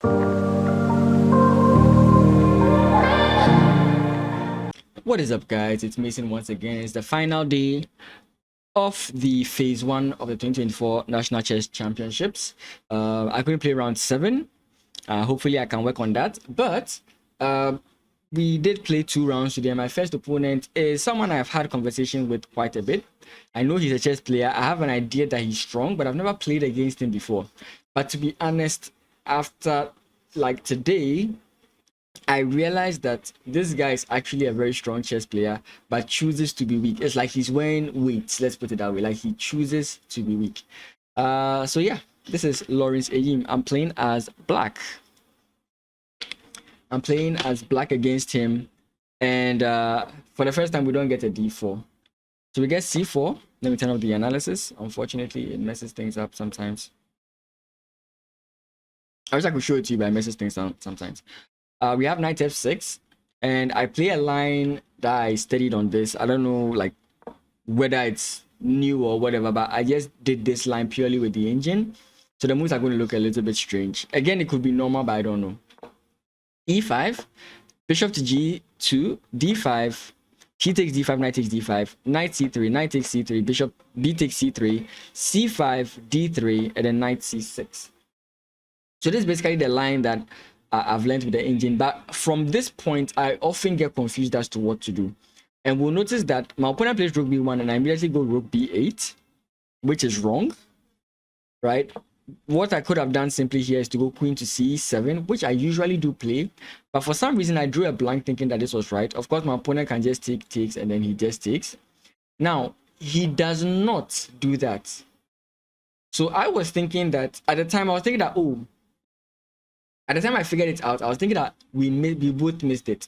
What is up, guys? It's Mason once again. It's the final day of the phase 1 of the 2024 National Chess Championships. I couldn't play round 7. Hopefully I can work on that, but we did play 2 rounds today. My first opponent is someone I've had conversation with quite a bit. I know he's a chess player. I have an idea that he's strong, but I've never played against him before. But to be honest, after like today, I realized that this guy is actually a very strong chess player, but chooses to be weak. It's like he's wearing weights, let's put it that way. Like he chooses to be weak. So yeah, this is Lawrence Ayim. I'm playing as black. I'm playing as black against him. And for the first time, we don't get a d4. So we get c4. Let me turn off the analysis. Unfortunately, it messes things up sometimes. I wish I could show it to you, but it messes things up sometimes. We have knight f6, and I play a line that I studied on this. I don't know like whether it's new or whatever, but I just did this line purely with the engine. So the moves are going to look a little bit strange. Again, it could be normal, but I don't know. e5, bishop to g2, d5, he takes d5, knight takes d5, knight c3, knight takes c3, bishop b takes c3, c5, d3, and then knight c6. So this is basically the line that I've learned with the engine, but from this point I often get confused as to what to do. And we'll notice that my opponent plays rook b1 and I immediately go rook b8, which is wrong, right? What I could have done simply here is to go queen to c7, which I usually do play, but for some reason I drew a blank thinking that this was right. Of course, my opponent can just takes, and then he just takes. Now he does not do that. So I was thinking that at the time I figured it out, I was thinking that we both missed it.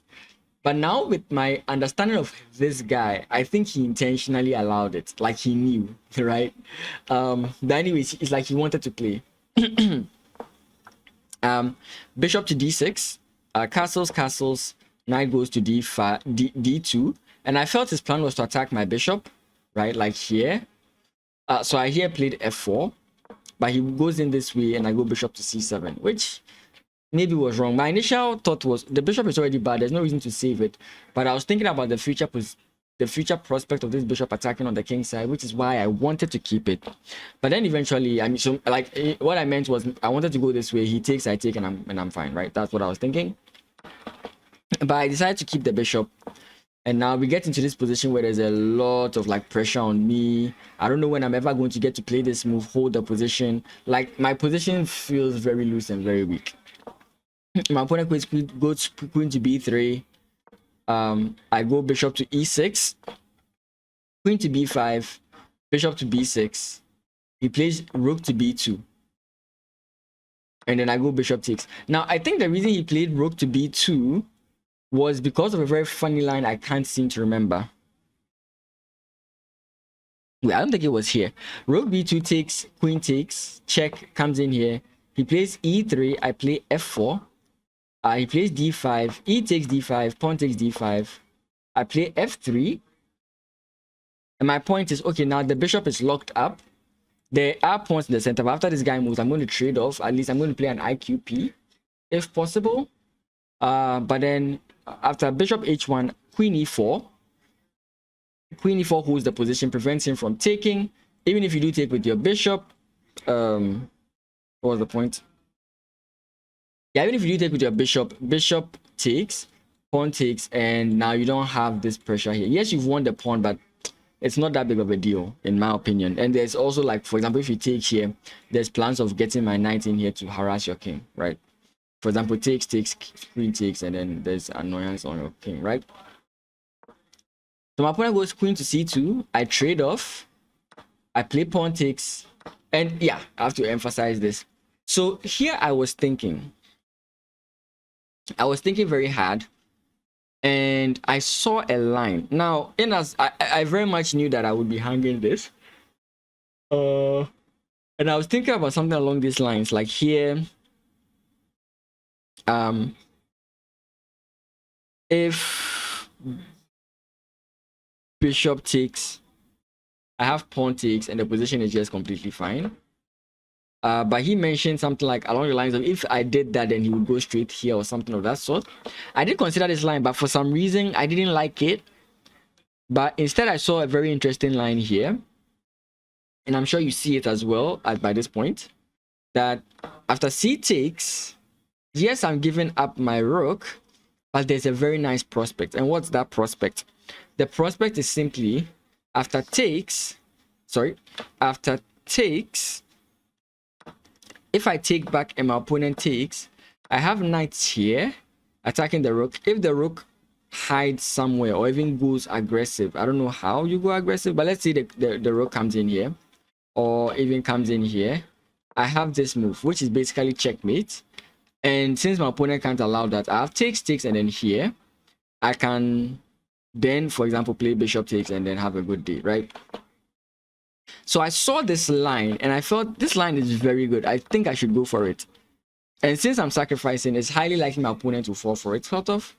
But now with my understanding of this guy, I think he intentionally allowed it, like he knew, right? But anyways, it's like he wanted to play. Bishop to d6, castles, knight goes to d2, and I felt his plan was to attack my bishop, right, like here. So I here played f4, but he goes in this way, and I go bishop to c7, which maybe was wrong. My initial thought was the bishop is already bad, there's no reason to save it, but I was thinking about the future prospect of this bishop attacking on the king side, which is why I wanted to keep it. But then eventually, I mean, so like what I meant was I wanted to go this way, he takes, I take, and I'm fine, right? That's what I was thinking. But I decided to keep the bishop, and now we get into this position where there's a lot of like pressure on me. I don't know when I'm ever going to get to play this move, hold the position. Like my position feels very loose and very weak. My opponent goes queen to b3. I go bishop to e6, queen to b5, bishop to b6. He plays rook to b2, and then I go bishop takes. Now I think the reason he played rook to b2 was because of a very funny line I can't seem to remember. Wait, I don't think it was here. Rook b2 takes, queen takes, check, comes in here. He plays e3, I play f4. He plays d5, e takes d5, pawn takes d5. I play f3. And my point is, okay, now the bishop is locked up. There are pawns in the center, but after this guy moves, I'm going to trade off. At least I'm going to play an IQP, if possible. But then, after bishop h1, queen e4. Queen e4 holds the position, prevents him from taking. Even if you do take with your bishop, what was the point? Yeah, even if you do take with your bishop takes, pawn takes, and now you don't have this pressure here. Yes, you've won the pawn, but it's not that big of a deal, in my opinion. And there's also, like, for example, if you take here, there's plans of getting my knight in here to harass your king, right? For example, takes, queen takes, and then there's annoyance on your king, right? So my opponent goes queen to c2. I trade off. I play pawn takes. And yeah, I have to emphasize this. So here I was thinking very hard, and I saw a line. Now, I very much knew that I would be hanging this. And I was thinking about something along these lines, like here. If bishop takes, I have pawn takes, and the position is just completely fine. But he mentioned something like along the lines of if I did that, then he would go straight here or something of that sort. I did consider this line, but for some reason I didn't like it. But instead, I saw a very interesting line here, and I'm sure you see it as well by this point, that after c takes, yes, I'm giving up my rook, but there's a very nice prospect. And what's that prospect? The prospect is simply after takes, if I take back and my opponent takes, I have knights here attacking the rook. If the rook hides somewhere or even goes aggressive, I don't know how you go aggressive, but let's say the rook comes in here or even comes in here, I have this move, which is basically checkmate. And since my opponent can't allow that, I have takes, and then here I can then, for example, play bishop takes and then have a good day, right? So I saw this line and I felt this line is very good. I think I should go for it. And since I'm sacrificing, it's highly likely my opponent will fall for it, sort of.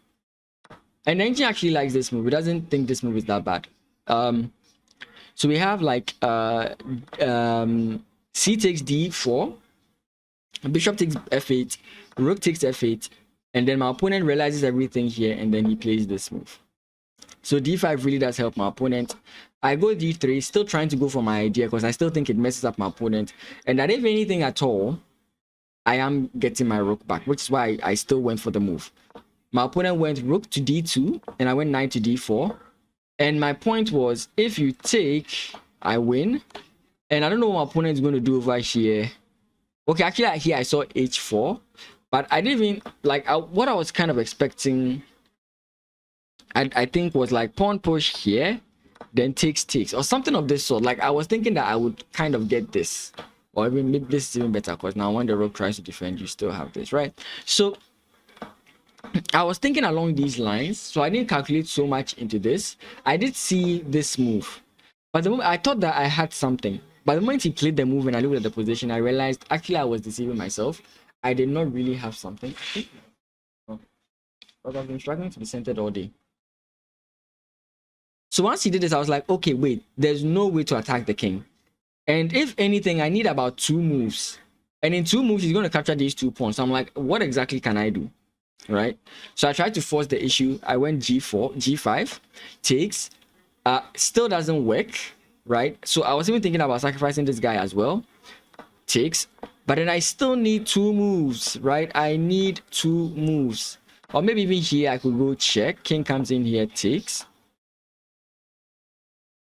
And Engine actually likes this move. He doesn't think this move is that bad. So we have like c takes d4, bishop takes f8, rook takes f8, and then my opponent realizes everything here and then he plays this move. So d5 really does help my opponent. I go d3, still trying to go for my idea because I still think it messes up my opponent, and that if anything at all, I am getting my rook back, which is why I still went for the move. My opponent went rook to d2 and I went knight to d4, and my point was if you take, I win. And I don't know what my opponent is going to do over here. Okay, actually here I saw h4, but I didn't even like what I was kind of expecting. I think was like pawn push here, then takes or something of this sort. Like I was thinking that I would kind of get this, or even maybe this is even better because now when the rook tries to defend, you still have this, right? So I was thinking along these lines, so I didn't calculate so much into this. I did see this move, but the moment I thought that I had something. But the moment he played the move and I looked at the position, I realized actually I was deceiving myself. I did not really have something. But I've been struggling to be centered all day. So once he did this, I was like, okay, wait, there's no way to attack the king. And if anything, I need about 2 moves. And in 2 moves, he's going to capture these 2 pawns. So I'm like, what exactly can I do? Right? So I tried to force the issue. I went g4, g5, takes. Still doesn't work, right? So I was even thinking about sacrificing this guy as well. Takes. But then I still need 2 moves, right? I need 2 moves. Or maybe even here, I could go check. King comes in here, takes.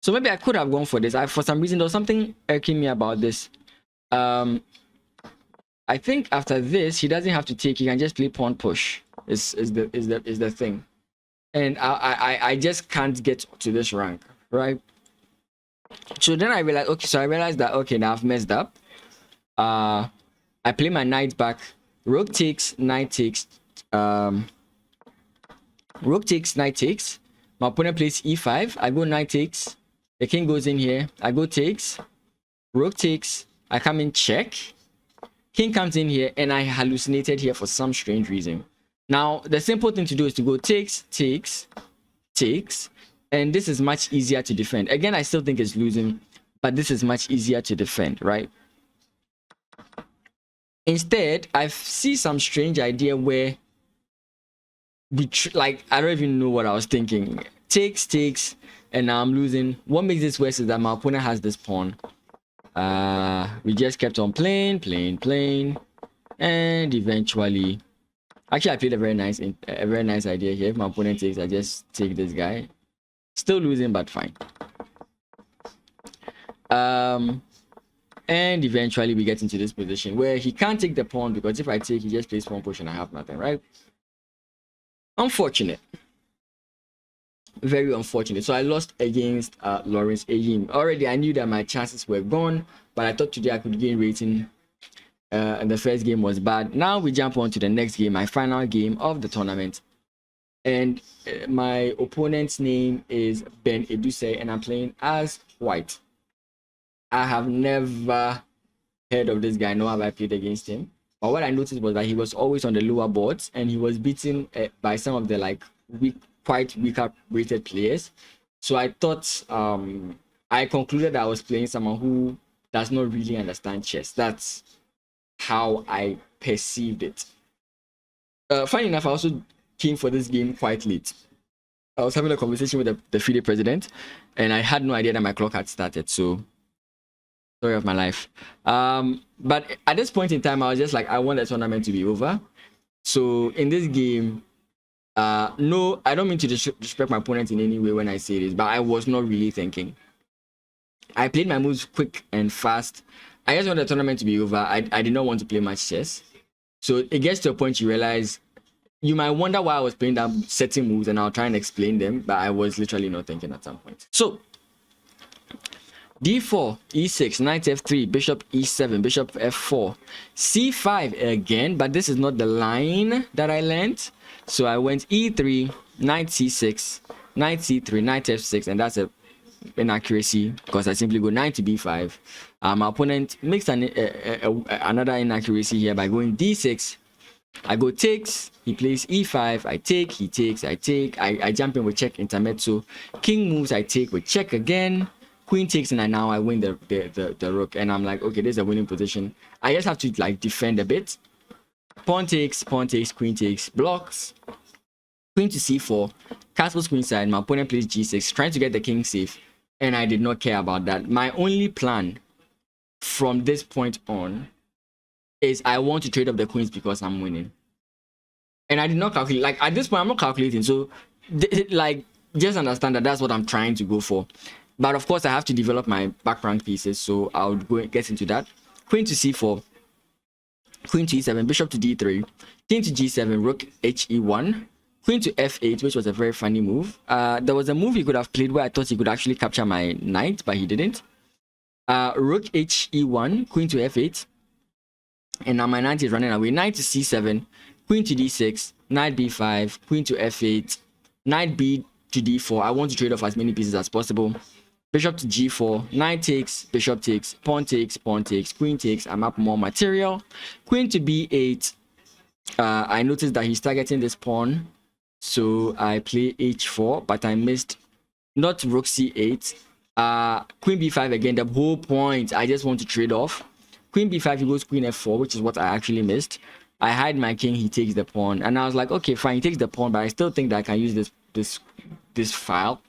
So maybe I could have gone for this. For some reason, there was something irking me about this. I think after this, he doesn't have to take. He can just play pawn push. Is the thing, and I just can't get to this rank, right? So then I realized, okay. So I realized that okay, now I've messed up. I play my knight back. Rook takes, knight takes. Rook takes, knight takes. My opponent plays e5. I go knight takes. The king goes in here. I go takes. Rook takes. I come in check. King comes in here and I hallucinated here for some strange reason. Now, the simple thing to do is to go takes, takes, takes. And this is much easier to defend. Again, I still think it's losing, but this is much easier to defend, right? Instead, I see some strange idea where like I don't even know what I was thinking. Takes, takes, and now I'm losing. What makes this worse is that my opponent has this pawn. We just kept on playing, and eventually, actually I played a very nice idea here. If my opponent takes, I just take this guy. Still losing, but fine. And eventually we get into this position where he can't take the pawn because if I take, he just plays pawn push and I have nothing, right? Unfortunate. Very unfortunate. So I lost against Lawrence Ayim. Already I knew that my chances were gone, but I thought today I could gain rating. And the first game was bad. Now we jump on to the next game, my final game of the tournament. And my opponent's name is Ben Eduse, and I'm playing as white. I have never heard of this guy, nor have I played against him. But what I noticed was that he was always on the lower boards, and he was beaten by some of the like quite weaker rated players. So I thought I concluded that I was playing someone who does not really understand chess. That's how I perceived it. Funny enough, I also came for this game quite late. I was having a conversation with the FIDE president, and I had no idea that my clock had started. So, story of my life. But at this point in time, I was just like, I want the tournament to be over. So in this game, no, I don't mean to disrespect my opponent in any way when I say this, but I was not really thinking. I played my moves quick and fast. I just want the tournament to be over. I did not want to play much chess. So it gets to a point you realize, you might wonder why I was playing that certain moves, and I'll try and explain them, but I was literally not thinking at some point. So d4, e6, knight f3, bishop e7, bishop f4, c5 again, but this is not the line that I learned. So I went e3, knight c6, knight c3, knight f6, and that's a inaccuracy because I simply go knight to b5. My opponent makes another inaccuracy here by going d6. I go takes, he plays e5, I take, he takes, I take, I jump in with check intermezzo, king moves, I take with check again, queen takes, and now I win the rook, and I'm like, okay, this is a winning position. I just have to like defend a bit. Pawn takes, queen takes, blocks, queen to c4, castles queenside, my opponent plays g6, trying to get the king safe, and I did not care about that. My only plan from this point on is I want to trade up the queens because I'm winning. And I did not calculate, like at this point I'm not calculating, so like just understand that that's what I'm trying to go for. But of course I have to develop my back rank pieces, so I'll go and get into that. Queen to c4, queen to e7, bishop to d3, king to g7, rook he1, queen to f8, which was a very funny move. There was a move he could have played where I thought he could actually capture my knight, but he didn't. Rook he1, queen to f8, and now my knight is running away. Knight to c7, queen to d6, knight b5, queen to f8, knight b to d4. I want to trade off as many pieces as possible. Bishop to g4, knight takes, bishop takes, pawn takes, queen takes. I'm up more material. Queen to b8. I noticed that he's targeting this pawn, so I play h4, but I missed. Not rook c8. Queen b5 again. The whole point, I just want to trade off. Queen b5, he goes queen f4, which is what I actually missed. I hide my king, he takes the pawn, and I was like, okay, fine, he takes the pawn, but I still think that I can use this file.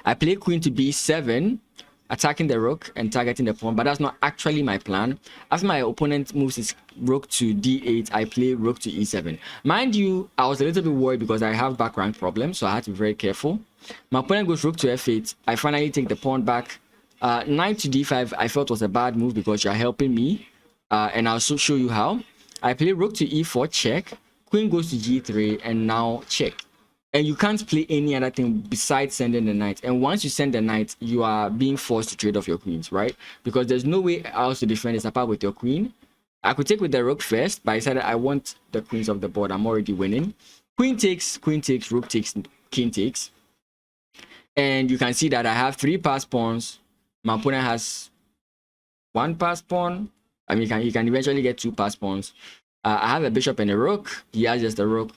I play queen to b7, attacking the rook and targeting the pawn, but that's not actually my plan. After my opponent moves his rook to d8, I play rook to e7. Mind you, I was a little bit worried because I have back rank problems, so I had to be very careful. My opponent goes rook to f8. I finally take the pawn back. Knight to d5 I felt was a bad move because you're helping me, and I'll show you how. I play rook to e4, check, queen goes to g3, and now check. And you can't play any other thing besides sending the knight. And once you send the knight, you are being forced to trade off your queens, right? Because there's no way else to defend this apart with your queen. I could take with the rook first, but I decided I want the queens off the board. I'm already winning. Queen takes, rook takes, king takes. And you can see that I have 3 passed pawns. My opponent has 1 passed pawn. I mean, he can eventually get 2 passed pawns. I have a bishop and a rook. He has just a rook.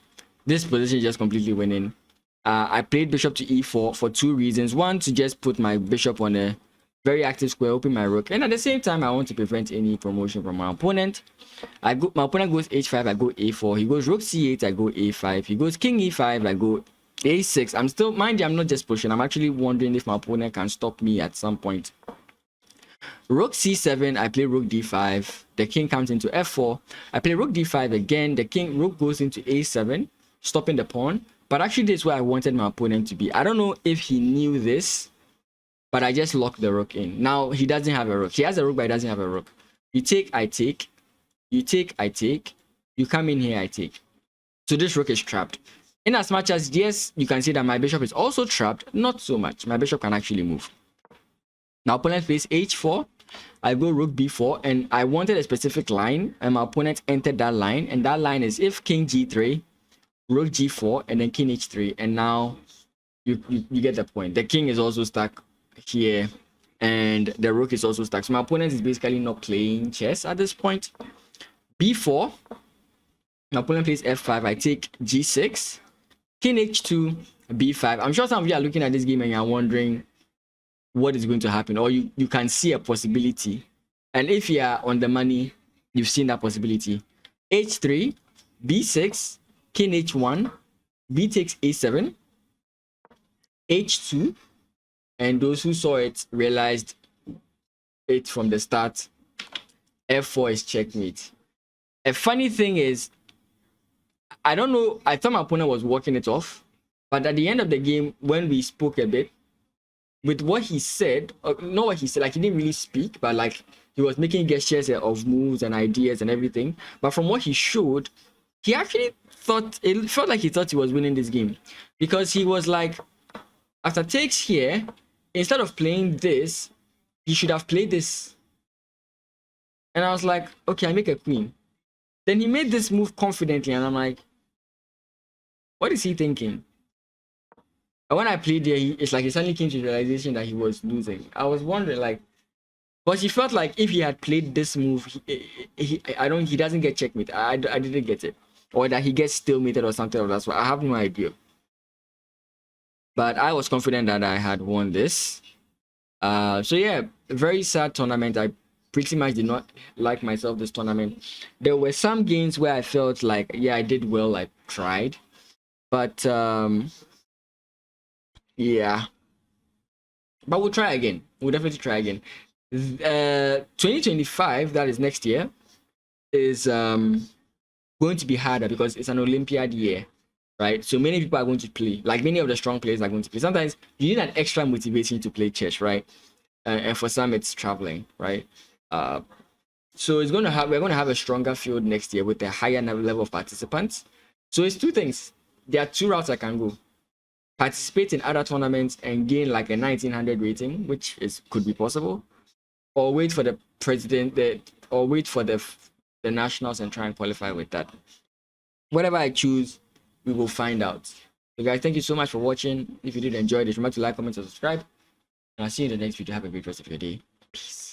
This position is just completely winning. I played bishop to e4 for 2 reasons. One, to just put my bishop on a very active square, open my rook. And at the same time, I want to prevent any promotion from my opponent. My opponent goes h5, I go a4. He goes rook c8, I go a5. He goes king e5, I go a6. I'm still, mind you, I'm not just pushing. I'm actually wondering if my opponent can stop me at some point. Rook c7, I play rook d5. The king comes into f4. I play rook d5 again. The rook goes into a7, stopping the pawn. But actually, this is where I wanted my opponent to be. I don't know if he knew this, but I just locked the rook in. Now, he doesn't have a rook. He has a rook, but he doesn't have a rook. You take, I take. You take, I take. You come in here, I take. So this rook is trapped. In as much as, yes, you can see that my bishop is also trapped, not so much. My bishop can actually move. Now, opponent plays h4. I go rook b4, and I wanted a specific line, and my opponent entered that line. And that line is if king g3, rook g4, and then king h3. And now you get the point. The king is also stuck here, and the rook is also stuck. So my opponent is basically not playing chess at this point. b4. My opponent plays f5. I take g6, king h2, b5. I'm sure some of you are looking at this game and you're wondering what is going to happen, or you can see a possibility. And if you are on the money, you've seen that possibility. H3, B6, King H1, B takes A7, H2, and those who saw it realized it from the start. F4 is checkmate. A funny thing is, I don't know, I thought my opponent was walking it off, but at the end of the game, when we spoke a bit, with what he said, not what he said, like he didn't really speak, but like he was making gestures of moves and ideas and everything. But from what he showed, he actually thought, it felt like he thought he was winning this game, because he was like, after takes here, instead of playing this, he should have played this. And I was like, okay, I make a queen. Then he made this move confidently, and I'm like, what is he thinking? And when I played there, it's like he suddenly came to the realization that he was losing. I was wondering, like, but he felt like if he had played this move, he doesn't get checkmate. I didn't get it, or that he gets stalemated or something of that sort. I have no idea. But I was confident that I had won this. So yeah, very sad tournament. I pretty much did not like myself this tournament. There were some games where I felt like, yeah, I did well, I tried, but yeah, but we'll try again. We'll definitely try again. 2025, that is next year, is going to be harder because it's an Olympiad year, right? So many people are going to play, like many of the strong players are going to play. Sometimes you need an extra motivation to play chess, right? And for some it's traveling, right? So we're going to have a stronger field next year with a higher level of participants. So it's two things. There are two routes I can go: participate in other tournaments and gain like a 1900 rating, which could be possible, or wait for the the nationals and try and qualify with that. Whatever I choose, we will find out. So guys, thank you so much for watching. If you did enjoy this, remember to like, comment, and subscribe. And I'll see you in the next video. Have a great rest of your day. Peace.